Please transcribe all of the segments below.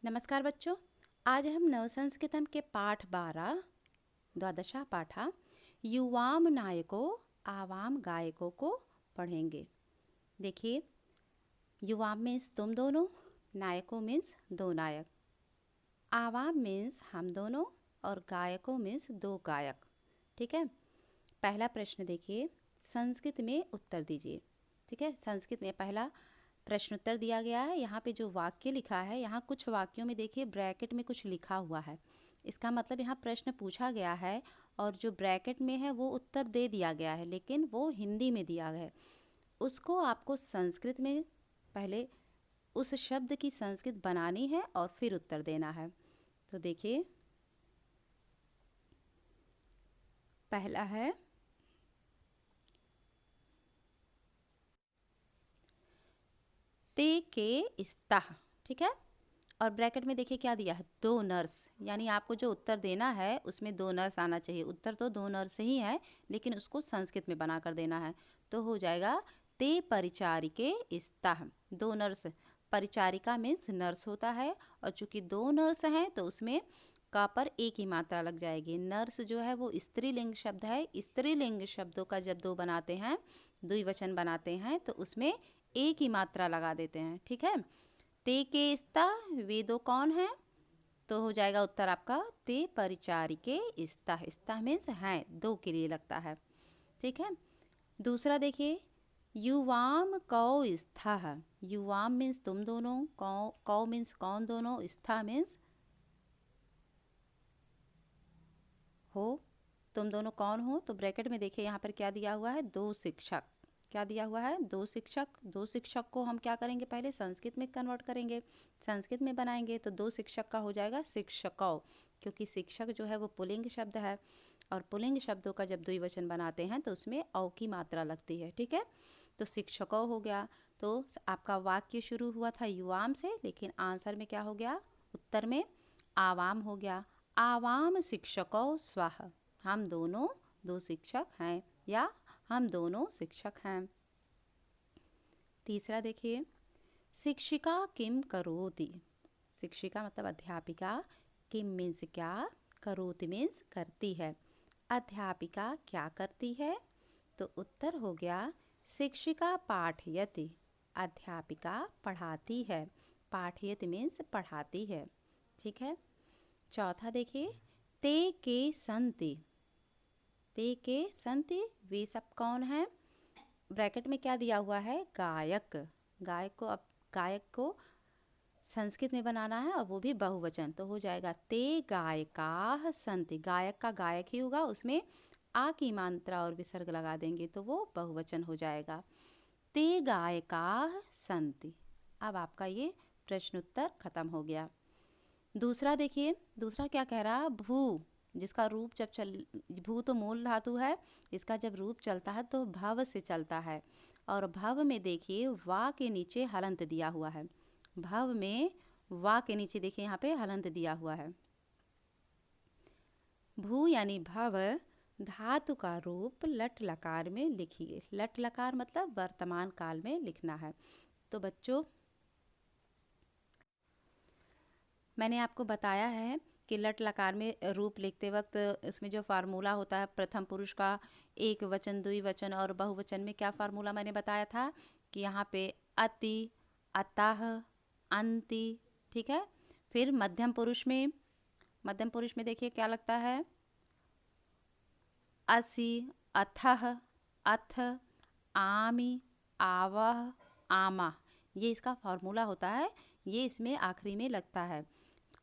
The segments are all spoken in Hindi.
नमस्कार बच्चों। आज हम नवसंस्कृतम के पाठ 12 द्वादशा पाठा युवाम नायको आवाम गायकों को पढ़ेंगे। देखिए, युवाम मीन्स तुम दोनों, नायकों मीन्स दो नायक, आवाम मीन्स हम दोनों और गायकों मीन्स दो गायक। ठीक है। पहला प्रश्न देखिए, संस्कृत में उत्तर दीजिए। ठीक है, संस्कृत में पहला प्रश्नोत्तर दिया गया है। यहाँ पे जो वाक्य लिखा है, यहाँ कुछ वाक्यों में देखिए ब्रैकेट में कुछ लिखा हुआ है। इसका मतलब यहाँ प्रश्न पूछा गया है और जो ब्रैकेट में है वो उत्तर दे दिया गया है, लेकिन वो हिंदी में दिया गया है। उसको आपको संस्कृत में पहले उस शब्द की संस्कृत बनानी है और फिर उत्तर देना है। तो देखिए, पहला है ते के इस्ताह। ठीक है, और ब्रैकेट में देखिए क्या दिया है, दो नर्स। यानी आपको जो उत्तर देना है उसमें दो नर्स आना चाहिए। उत्तर तो दो नर्स ही है, लेकिन उसको संस्कृत में बनाकर देना है। तो हो जाएगा ते परिचारिके इस्ताह, दो नर्स। परिचारिका मीन्स नर्स होता है, और चूंकि दो नर्स हैं तो उसमें का पर एक ही मात्रा लग जाएगी। नर्स जो है वो स्त्रीलिंग शब्द है। स्त्रीलिंग शब्दों का जब दो बनाते हैं, द्विवचन बनाते हैं, तो उसमें एक ही मात्रा लगा देते हैं। ठीक है। ते के इस्ता, वे दो कौन हैं? तो हो जाएगा उत्तर आपका ते परिचारिके इस्ता। इस्ता मीन्स हैं, दो के लिए लगता है। ठीक है। दूसरा देखिए, युवाम कौ इस्था। युवाम मीन्स तुम दोनों, कौ मीन्स कौन दोनों, इस्था मीन्स हो, तुम दोनों कौन हो। तो ब्रैकेट में देखिए यहाँ पर क्या दिया हुआ है, दो शिक्षक। क्या दिया हुआ है, दो शिक्षक। दो शिक्षक को हम क्या करेंगे, पहले संस्कृत में कन्वर्ट करेंगे, संस्कृत में बनाएंगे। तो दो शिक्षक का हो जाएगा शिक्षकौ, क्योंकि शिक्षक जो है वो पुल्लिंग शब्द है, और पुल्लिंग शब्दों का जब द्विवचन बनाते हैं तो उसमें औ की मात्रा लगती है। ठीक है, तो शिक्षकौ हो गया। तो आपका वाक्य शुरू हुआ था युवाम से, लेकिन आंसर में क्या हो गया, उत्तर में आवाम हो गया। आवाम शिक्षकौ स्वः, हम दोनों दो शिक्षक हैं, या हम दोनों शिक्षक हैं। तीसरा देखिए, शिक्षिका किम करोति। शिक्षिका मतलब अध्यापिका, किम मीन्स क्या, करोति मीन्स करती है। अध्यापिका क्या करती है? तो उत्तर हो गया शिक्षिका पाठयति, अध्यापिका पढ़ाती है। पाठयति मीन्स पढ़ाती है। ठीक है। चौथा देखिए, ते के संति। ते के संति, वे सब कौन हैं? ब्रैकेट में क्या दिया हुआ है, गायक। गायक को, अब गायक को संस्कृत में बनाना है और वो भी बहुवचन। तो हो जाएगा ते गायकाः सन्ति। गायक का गायक ही होगा, उसमें आ की मात्रा और विसर्ग लगा देंगे तो वो बहुवचन हो जाएगा। ते गायकाः सन्ति। अब आपका ये प्रश्नोत्तर खत्म हो गया। दूसरा देखिए, दूसरा क्या कह रहा, भू, जिसका रूप जब भू तो मूल धातु है, इसका जब रूप चलता है तो भव से चलता है। और भव में देखिए वा के नीचे हलंत दिया हुआ है। भव में वा के नीचे देखिए यहाँ पे हलंत दिया हुआ है। भू यानी भव, धातु का रूप लट लकार में लिखिए। लट लकार मतलब वर्तमान काल में लिखना है। तो बच्चों, मैंने आपको बताया है कि लट लकार में रूप लिखते वक्त उसमें जो फार्मूला होता है प्रथम पुरुष का, एक वचन, द्विवचन और बहुवचन में क्या फार्मूला मैंने बताया था कि यहाँ पे अति, अतः, अंति। ठीक है। फिर मध्यम पुरुष में, मध्यम पुरुष में देखिए क्या लगता है, असि, अथः, अथ, आमि, आवह, आमा। ये इसका फार्मूला होता है, ये इसमें आखिरी में लगता है।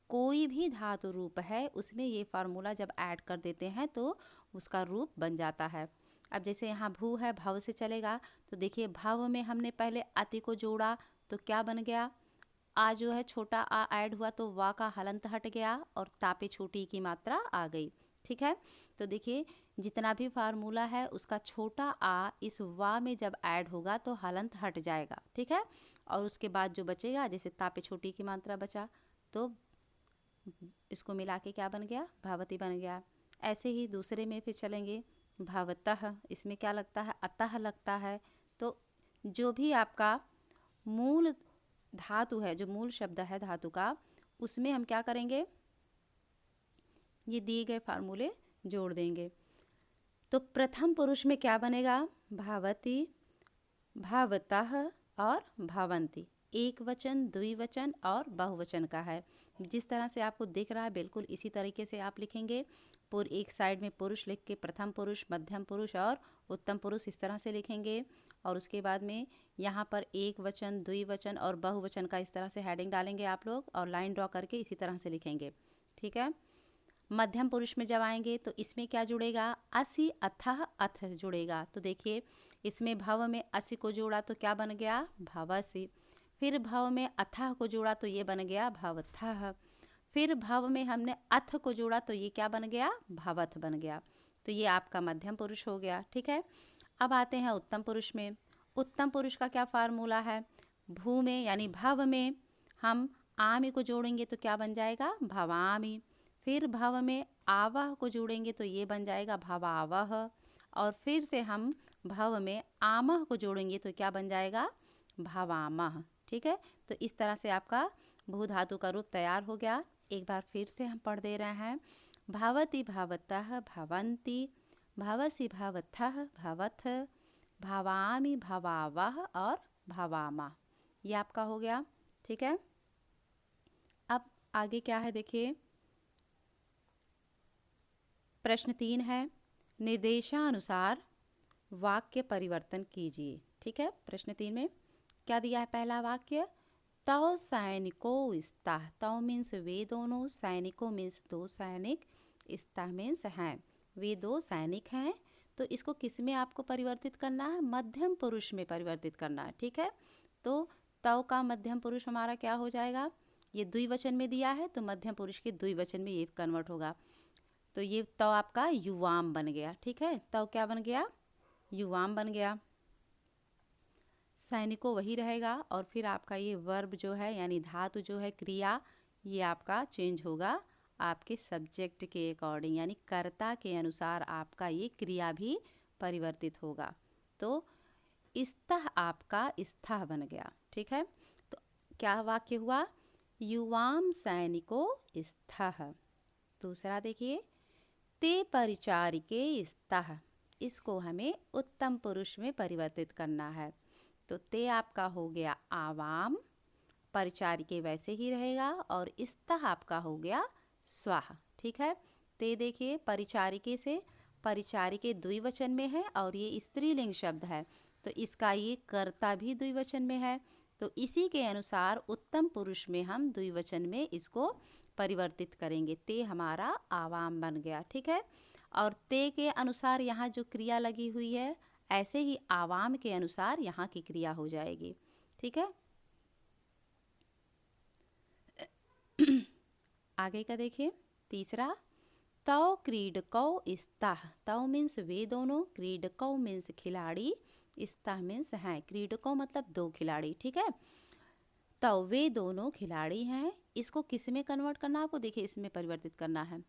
कोई भी धातु रूप है उसमें ये फार्मूला जब ऐड कर देते हैं तो उसका रूप बन जाता है। अब जैसे यहाँ भू है, भव से चलेगा, तो देखिए भव में हमने पहले अति को जोड़ा तो क्या बन गया, आ जो है छोटा आ ऐड हुआ तो वा का हलंत हट गया और तापे छोटी की मात्रा आ गई। ठीक है। तो देखिए जितना भी फार्मूला है उसका छोटा आ इस वा में जब ऐड होगा तो हलंत हट जाएगा। ठीक है। और उसके बाद जो बचेगा, जैसे तापे छोटी की मात्रा बचा तो इसको मिला के क्या बन गया, भावती बन गया। ऐसे ही दूसरे में फिर चलेंगे, भावतः, इसमें क्या लगता है, अतः लगता है। तो जो भी आपका मूल धातु है, जो मूल शब्द है धातु का, उसमें हम क्या करेंगे, ये दिए गए फार्मूले जोड़ देंगे। तो प्रथम पुरुष में क्या बनेगा, भावती, भावतः और भावंती। एक वचन, द्विवचन और बहुवचन का है। जिस तरह से आपको दिख रहा है बिल्कुल इसी तरीके से आप लिखेंगे। एक साइड में पुरुष लिख के प्रथम पुरुष, मध्यम पुरुष और उत्तम पुरुष इस तरह से लिखेंगे। और उसके बाद में यहाँ पर एक वचन, द्विवचन और बहुवचन का इस तरह से हेडिंग डालेंगे आप लोग और लाइन ड्रॉ करके इसी तरह से लिखेंगे। ठीक है। मध्यम पुरुष में जब आएंगे तो इसमें क्या जुड़ेगा, असि, अथः, अथ जुड़ेगा। तो देखिए इसमें भव में असि को जोड़ा तो क्या बन गया, भवसि। फिर भव में अथः को जोड़ा तो ये बन गया भवथः। फिर भव में हमने अथ को जोड़ा तो ये क्या बन गया, भवथ बन गया। तो ये आपका मध्यम पुरुष हो गया। ठीक है। अब आते हैं उत्तम पुरुष में। उत्तम पुरुष का क्या फार्मूला है, भू में यानी भव में हम आमि को जोड़ेंगे तो क्या बन जाएगा, भवामि। फिर भव में आवह को जोड़ेंगे तो ये बन जाएगा भवावह। और फिर से हम भव में आमह को जोड़ेंगे तो क्या बन जाएगा, भवामह। ठीक है। तो इस तरह से आपका भू धातु का रूप तैयार हो गया। एक बार फिर से हम पढ़ दे रहे हैं। भवति, भवतः, भवन्ति, भवसि, भवथः, भवथ, भवामि, भवावह और भवामा। ये आपका हो गया। ठीक है। अब आगे क्या है देखिए, प्रश्न 3 है, निर्देशानुसार वाक्य परिवर्तन कीजिए। ठीक है। प्रश्न 3 में क्या दिया है, पहला वाक्य, तौ सैनिकों स्ताह। तौ मीन्स वे दोनों, सैनिकों मीन्स दो सैनिक, स्ताह मीन्स हैं, वे दो सैनिक हैं। तो इसको किस में आपको परिवर्तित करना है, मध्यम पुरुष में परिवर्तित करना है। ठीक है। तो तौ का मध्यम पुरुष हमारा क्या हो जाएगा, ये द्विवचन में दिया है तो मध्यम पुरुष के द्विवचन में ये कन्वर्ट होगा। तो ये तौ आपका युवाम बन गया। ठीक है। तौ क्या बन गया, युवाम बन गया। सैनिकों वही रहेगा और फिर आपका ये वर्ब जो है यानी धातु जो है, क्रिया, ये आपका चेंज होगा आपके सब्जेक्ट के अकॉर्डिंग, यानी कर्ता के अनुसार आपका ये क्रिया भी परिवर्तित होगा। तो स्तः आपका स्थः बन गया। ठीक है। तो क्या वाक्य हुआ, युवाम सैनिको स्थः। दूसरा देखिए, ते परिचारिके स्तः। इसको हमें उत्तम पुरुष में परिवर्तित करना है। तो ते आपका हो गया आवाम, परिचारिके वैसे ही रहेगा और स्तः आपका हो गया स्वाह। ठीक है। ते देखिए परिचारिके से, परिचारिके द्विवचन में है और ये स्त्रीलिंग शब्द है तो इसका ये कर्ता भी द्विवचन में है। तो इसी के अनुसार उत्तम पुरुष में हम द्विवचन में इसको परिवर्तित करेंगे। ते हमारा आवाम बन गया। ठीक है। और ते के अनुसार यहाँ जो क्रिया लगी हुई है ऐसे ही आवाम के अनुसार यहाँ की क्रिया हो जाएगी। ठीक है। आगे का देखिए, तीसरा, तौ क्रीडकौ स्तः। तौ मीन्स वे दोनों, क्रीडकौ मीन्स खिलाड़ी, स्तः मीन्स हैं। क्रीडकौ मतलब दो खिलाड़ी। ठीक है। तौ वे दोनों खिलाड़ी हैं। इसको किस में कन्वर्ट करना है आपको, देखिए इसमें परिवर्तित करना है,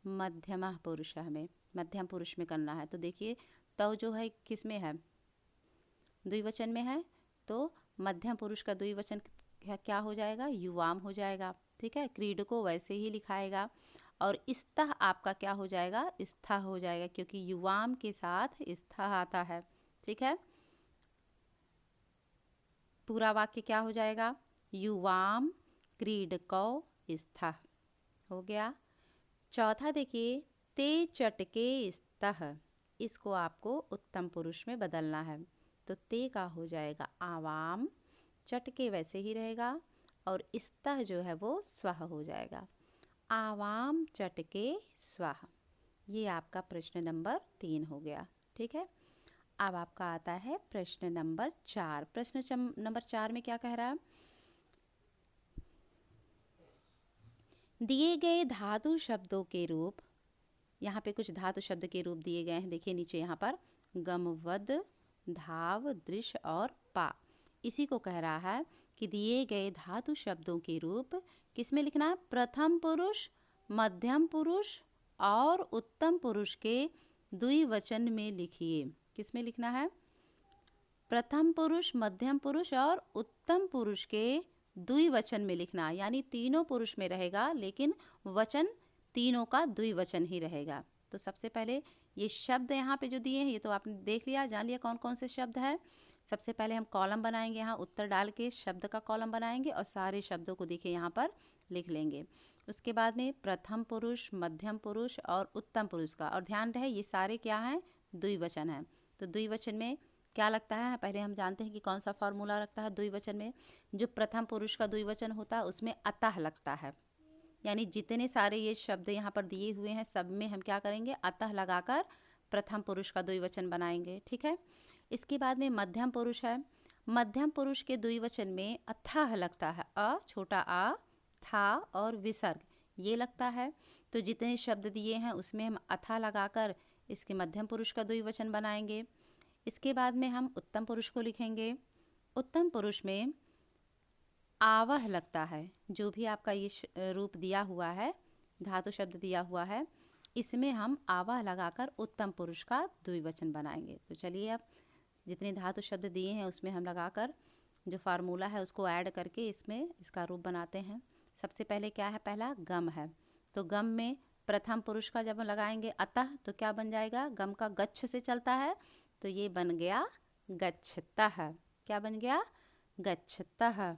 मध्यमा पुरुष हमें मध्यम पुरुष में करना है। तो देखिए तौ जो है किस में है, द्विवचन में है। तो मध्यम पुरुष का द्विवचन क्या हो जाएगा, युवाम हो जाएगा। ठीक है। क्रीडको वैसे ही लिखाएगा और स्तः आपका क्या हो जाएगा, स्था हो जाएगा क्योंकि युवाम के साथ स्था आता है। ठीक है। पूरा वाक्य क्या हो जाएगा, युवाम क्रीडकौ स्था हो गया। चौथा देखिए, ते चटके स्तः। इसको आपको उत्तम पुरुष में बदलना है। तो ते का हो जाएगा आवाम, चटके वैसे ही रहेगा और स्तः जो है वो स्वः हो जाएगा। आवाम चटके स्वः। ये आपका प्रश्न नंबर 3 हो गया। ठीक है। अब आपका आता है प्रश्न नंबर 4। प्रश्न नंबर 4 में क्या कह रहा है, दिए गए धातु शब्दों के रूप, यहाँ पे कुछ धातु शब्द के रूप दिए गए हैं। देखिए नीचे यहाँ पर गमवद, धाव, दृश्य और पा। इसी को कह रहा है कि दिए गए धातु शब्दों के रूप किस में लिखना है, प्रथम पुरुष, मध्यम पुरुष और उत्तम पुरुष के द्विवचन में लिखिए। किस में लिखना है, प्रथम पुरुष, मध्यम पुरुष और उत्तम पुरुष के द्विवचन में लिखना, यानी तीनों पुरुष में रहेगा लेकिन वचन तीनों का द्विवचन ही रहेगा। तो सबसे पहले ये शब्द यहाँ पे जो दिए हैं ये तो आपने देख लिया, जान लिया कौन कौन से शब्द है। सबसे पहले हम कॉलम बनाएंगे, यहाँ उत्तर डाल के शब्द का कॉलम बनाएंगे और सारे शब्दों को देखिए यहाँ पर लिख लेंगे। उसके बाद में प्रथम पुरुष, मध्यम पुरुष और उत्तम पुरुष का, और ध्यान रहे ये सारे क्या हैं, द्विवचन हैं। तो द्विवचन में क्या लगता है, पहले हम जानते हैं कि कौन सा फॉर्मूला रखता है द्विवचन में। जो प्रथम पुरुष का द्विवचन होता है उसमें अतः लगता है, यानी जितने सारे ये शब्द यहाँ पर दिए हुए हैं सब में हम क्या करेंगे, अतः लगाकर प्रथम पुरुष का द्विवचन बनाएंगे। ठीक है। इसके बाद में मध्यम पुरुष है। मध्यम पुरुष के द्विवचन में अथः लगता है, अ छोटा आ, था और विसर्ग ये लगता है। तो जितने शब्द दिए हैं उसमें हम अथः लगाकर इसके मध्यम पुरुष का द्विवचन बनाएंगे। इसके बाद में हम उत्तम पुरुष को लिखेंगे। उत्तम पुरुष में आवह लगता है, जो भी आपका ये रूप दिया हुआ है, धातु शब्द दिया हुआ है, इसमें हम आवह लगाकर उत्तम पुरुष का द्विवचन बनाएंगे। तो चलिए अब जितने धातु शब्द दिए हैं उसमें हम लगाकर जो फार्मूला है उसको ऐड करके इसमें इसका रूप बनाते हैं। सबसे पहले क्या है, पहला गम है। तो गम में प्रथम पुरुष का जब हम लगाएंगे अतः तो क्या बन जाएगा, गम का गच्छ से चलता है तो ये बन गया गच्छतः। क्या बन गया, गच्छतः।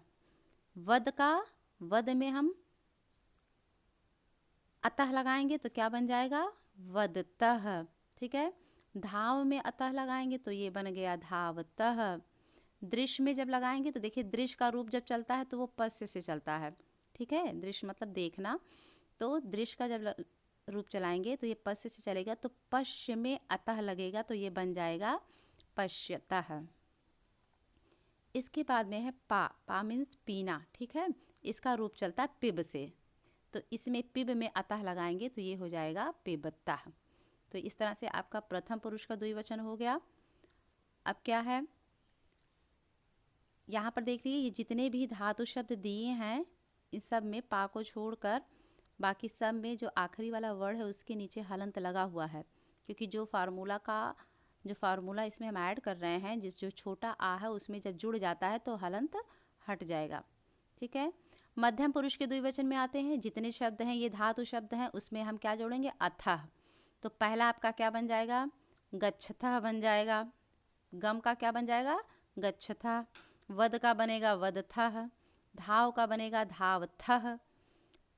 वद का, वद में हम अतः लगाएंगे तो क्या बन जाएगा, वदतः। ठीक है। धाव में अतः लगाएंगे तो ये बन गया धावतः। दृश्य में जब लगाएंगे तो देखिए दृश्य का रूप जब चलता है तो वो पश्य से चलता है। ठीक है, दृश्य मतलब देखना, तो दृश्य का जब रूप चलाएंगे तो ये पश्य से चलेगा, तो पश्य में अतः लगेगा तो ये बन जाएगा पश्यतः। इसके बाद में है पा, पा मीन्स पीना। ठीक है, इसका रूप चलता है पिब से, तो इसमें पिब में अतः लगाएंगे तो ये हो जाएगा पिबतः। तो इस तरह से आपका प्रथम पुरुष का द्विवचन हो गया। अब क्या है, यहाँ पर देख लीजिए ये जितने भी धातु शब्द दिए हैं इन सब में पा को छोड़कर बाकी सब में जो आखिरी वाला वर्ड है उसके नीचे हलंत लगा हुआ है, क्योंकि जो फार्मूला इसमें हम ऐड कर रहे हैं, जो छोटा आ है उसमें जब जुड़ जाता है तो हलंत हट जाएगा। ठीक है। मध्यम पुरुष के द्विवचन में आते हैं, जितने शब्द हैं ये धातु शब्द हैं उसमें हम क्या जोड़ेंगे, अथः। तो पहला आपका क्या बन जाएगा, गच्छतः बन जाएगा। गम का क्या बन जाएगा, गच्छतः। वद का बनेगा वदथः। धाव का बनेगा धावथः।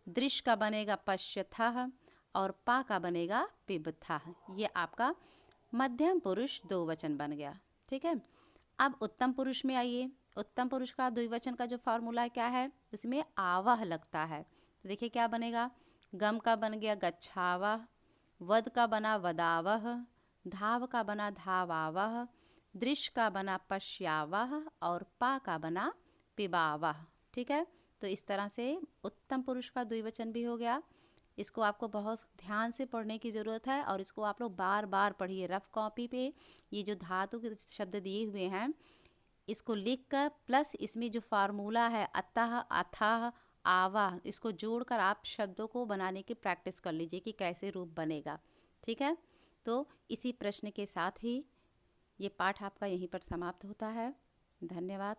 दृश्य का बनेगा पश्यथः और पा का बनेगा पिबथः। ये आपका मध्यम पुरुष द्विवचन बन गया। ठीक है। अब उत्तम पुरुष में आइए। उत्तम पुरुष का द्विवचन का जो फार्मूला क्या है, उसमें आवह लगता है। तो देखिए क्या बनेगा, गम का बन गया गच्छावह, वद का बना वदावह, धाव का बना धावावह, दृश्य का बना पश्यावह और पा का बना पिबावह। ठीक है। तो इस तरह से उत्तम पुरुष का द्विवचन भी हो गया। इसको आपको बहुत ध्यान से पढ़ने की ज़रूरत है और इसको आप लोग बार बार पढ़िए। रफ कॉपी पे ये जो धातु के शब्द दिए हुए हैं इसको लिख कर प्लस इसमें जो फार्मूला है अतः, अथाह, आवाह, इसको जोड़कर आप शब्दों को बनाने की प्रैक्टिस कर लीजिए कि कैसे रूप बनेगा। ठीक है। तो इसी प्रश्न के साथ ही ये पाठ आपका यहीं पर समाप्त होता है। धन्यवाद।